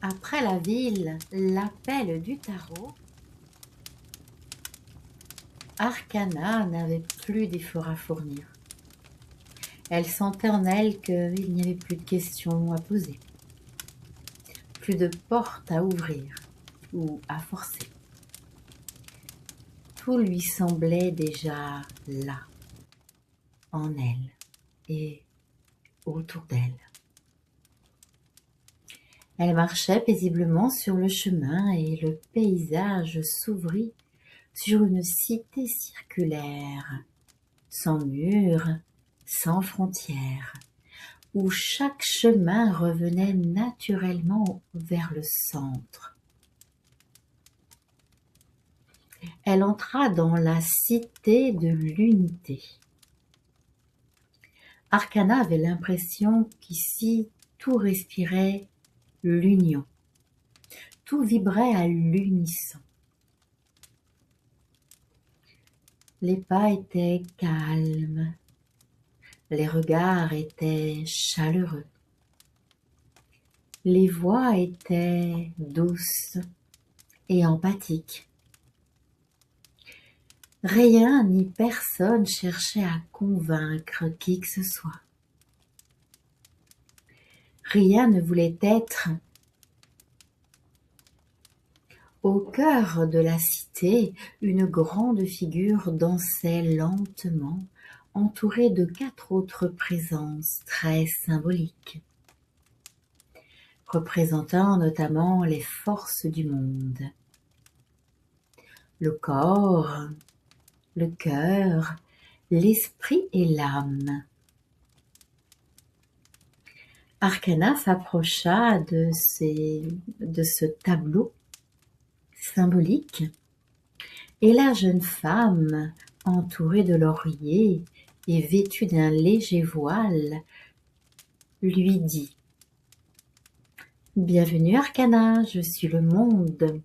Après la ville, l'appel du tarot, Arcana n'avait plus d'efforts à fournir. Elle sentait en elle qu'il n'y avait plus de questions à poser, plus de portes à ouvrir ou à forcer. Tout lui semblait déjà là, en elle et autour d'elle. Elle marchait paisiblement sur le chemin et le paysage s'ouvrit sur une cité circulaire, sans murs, sans frontières, où chaque chemin revenait naturellement vers le centre. Elle entra dans la cité de l'unité. Arcana avait l'impression qu'ici tout respirait l'union, tout vibrait à l'unisson. Les pas étaient calmes, les regards étaient chaleureux, les voix étaient douces et empathiques. Rien ni personne cherchait à convaincre qui que ce soit. Rien ne voulait être. Au cœur de la cité, une grande figure dansait lentement, entourée de 4 autres présences très symboliques, représentant notamment les forces du monde. Le corps, le cœur, l'esprit et l'âme. Arcana s'approcha de ce tableau symbolique et la jeune femme, entourée de lauriers et vêtue d'un léger voile, lui dit « Bienvenue Arcana, je suis le monde,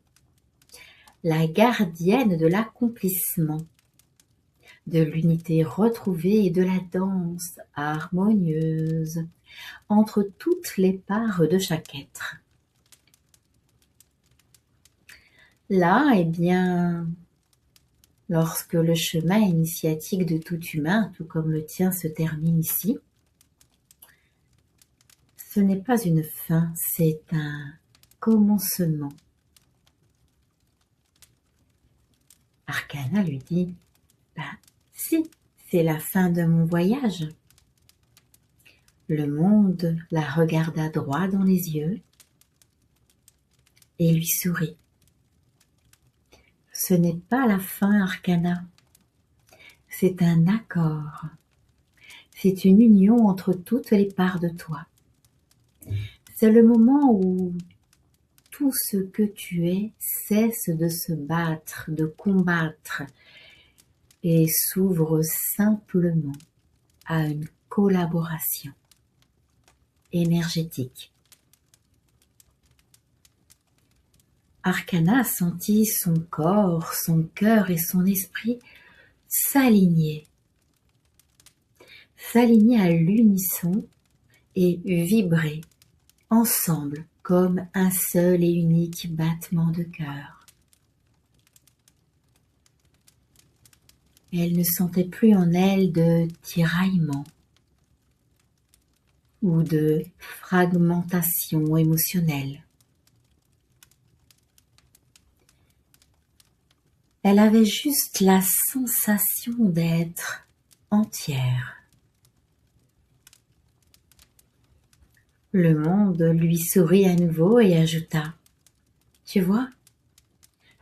la gardienne de l'accomplissement, de l'unité retrouvée et de la danse harmonieuse entre toutes les parts de chaque être. » Là, eh bien, lorsque le chemin initiatique de tout humain, tout comme le tien, se termine ici, ce n'est pas une fin, c'est un commencement. Arcana lui dit « Si, c'est la fin de mon voyage. » Le monde la regarda droit dans les yeux et lui sourit. « Ce n'est pas la fin, Arcana. C'est un accord. C'est une union entre toutes les parts de toi. C'est le moment où tout ce que tu es cesse de se battre, de combattre et s'ouvre simplement à une collaboration énergétique. » Arcana sentit son corps, son cœur et son esprit s'aligner à l'unisson et vibrer ensemble comme un seul et unique battement de cœur. Elle ne sentait plus en elle de tiraillement ou de fragmentation émotionnelle. Elle avait juste la sensation d'être entière. Le monde lui sourit à nouveau et ajouta « Tu vois,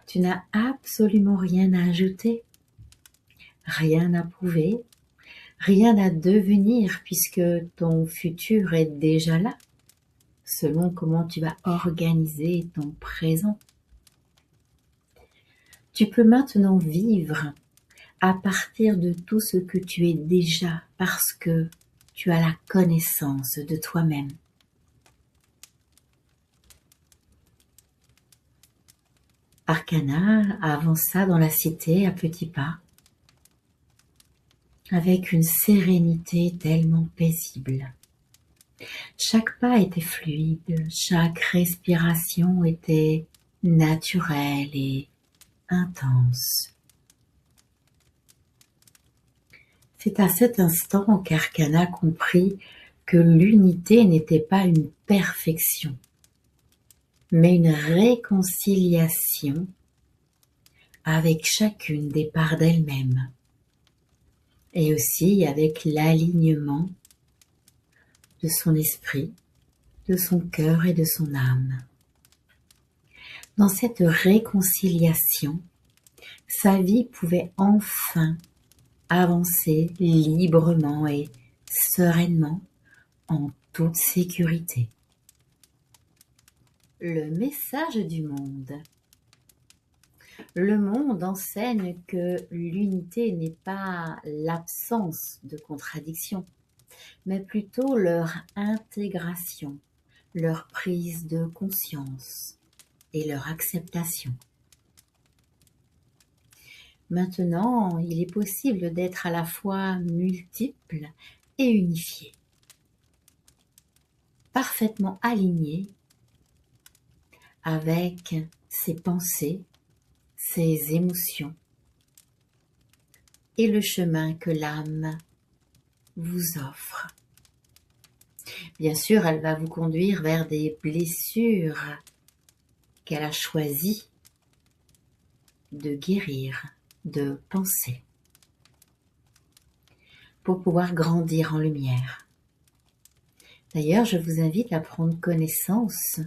tu n'as absolument rien à ajouter, rien à prouver, rien à devenir puisque ton futur est déjà là, selon comment tu vas organiser ton présent. Tu peux maintenant vivre à partir de tout ce que tu es déjà parce que tu as la connaissance de toi-même. » Arcana avança dans la cité à petits pas, avec une sérénité tellement paisible, Chaque pas était fluide, chaque respiration était naturelle et intense. C'est à cet instant qu'Arcana comprit que l'unité n'était pas une perfection, mais une réconciliation avec chacune des parts d'elle-même, et aussi avec l'alignement de son esprit, de son cœur et de son âme. Dans cette réconciliation, sa vie pouvait enfin avancer librement et sereinement en toute sécurité. Le message du monde. Le monde enseigne que l'unité n'est pas l'absence de contradiction, mais plutôt leur intégration, leur prise de conscience et leur acceptation. Maintenant, il est possible d'être à la fois multiple et unifié, parfaitement aligné avec ses pensées, ses émotions et le chemin que l'âme vous offre. Bien sûr, elle va vous conduire vers des blessures qu'elle a choisi de guérir, de penser, pour pouvoir grandir en lumière. D'ailleurs, je vous invite à prendre connaissance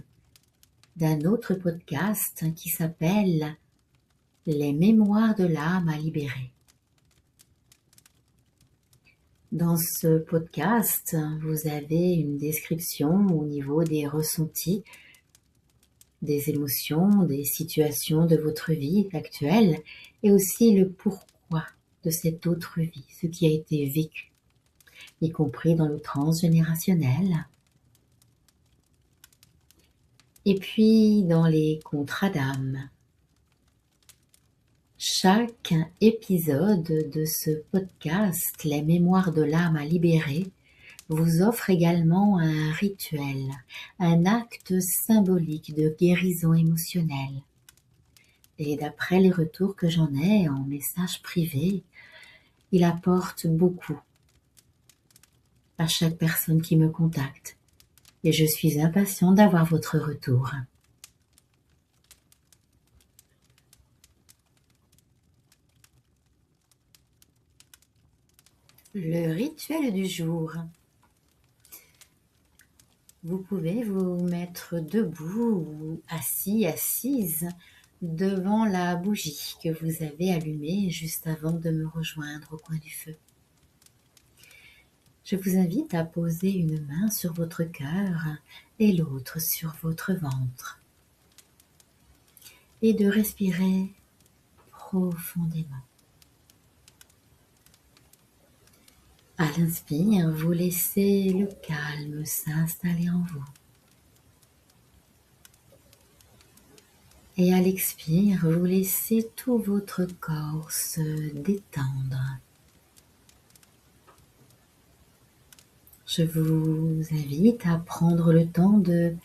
d'un autre podcast qui s'appelle « Les mémoires de l'âme à libérer ». Dans ce podcast, vous avez une description au niveau des ressentis, des émotions, des situations de votre vie actuelle et aussi le pourquoi de cette autre vie, ce qui a été vécu, y compris dans le transgénérationnel. Et puis dans les contrats d'âme. Chaque épisode de ce podcast, Les mémoires de l'âme à libérer, vous offre également un rituel, un acte symbolique de guérison émotionnelle. Et d'après les retours que j'en ai en message privé, il apporte beaucoup à chaque personne qui me contacte. Et je suis impatient d'avoir votre retour. Le rituel du jour. Vous pouvez vous mettre debout ou assis, assise devant la bougie que vous avez allumée juste avant de me rejoindre au coin du feu. Je vous invite à poser une main sur votre cœur et l'autre sur votre ventre et de respirer profondément. À l'inspire, vous laissez le calme s'installer en vous. Et à l'expire, vous laissez tout votre corps se détendre. Je vous invite à prendre le temps de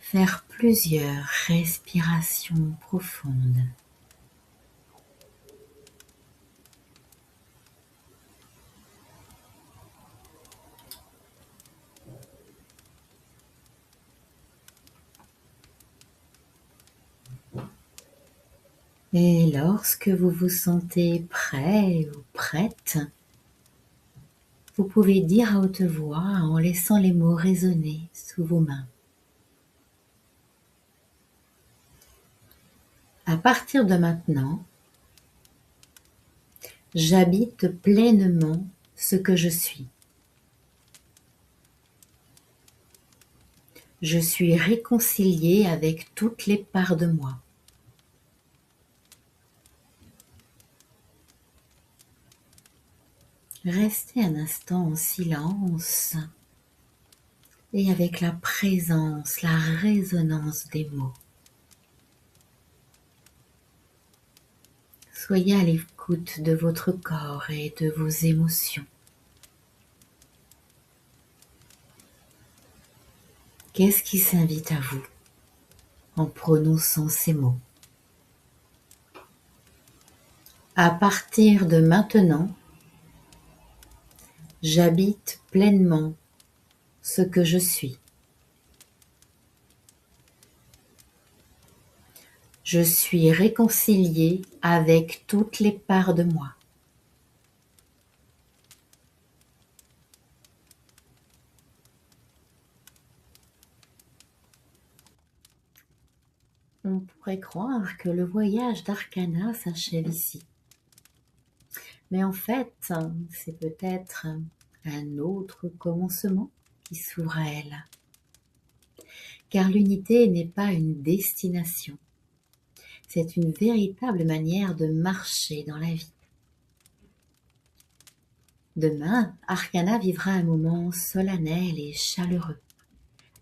faire plusieurs respirations profondes. Et lorsque vous vous sentez prêt ou prête, vous pouvez dire à haute voix en laissant les mots résonner sous vos mains. À partir de maintenant, j'habite pleinement ce que je suis. Je suis réconciliée avec toutes les parts de moi. Restez un instant en silence et avec la présence, la résonance des mots. Soyez à l'écoute de votre corps et de vos émotions. Qu'est-ce qui s'invite à vous en prononçant ces mots? À partir de maintenant, j'habite pleinement ce que je suis. Je suis réconcilié avec toutes les parts de moi. On pourrait croire que le voyage d'Arcana s'achève ici. Mais en fait, c'est peut-être un autre commencement qui s'ouvre à elle. Car l'unité n'est pas une destination, c'est une véritable manière de marcher dans la vie. Demain, Arcana vivra un moment solennel et chaleureux,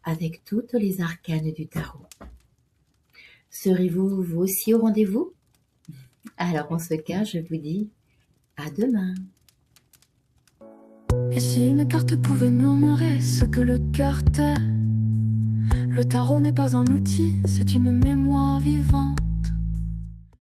avec toutes les arcanes du tarot. Serez-vous vous aussi au rendez-vous? Alors en ce cas, je vous dis à demain. Et si une carte pouvait murmurer ce que le cœur tait? Le tarot n'est pas un outil, c'est une mémoire vivante.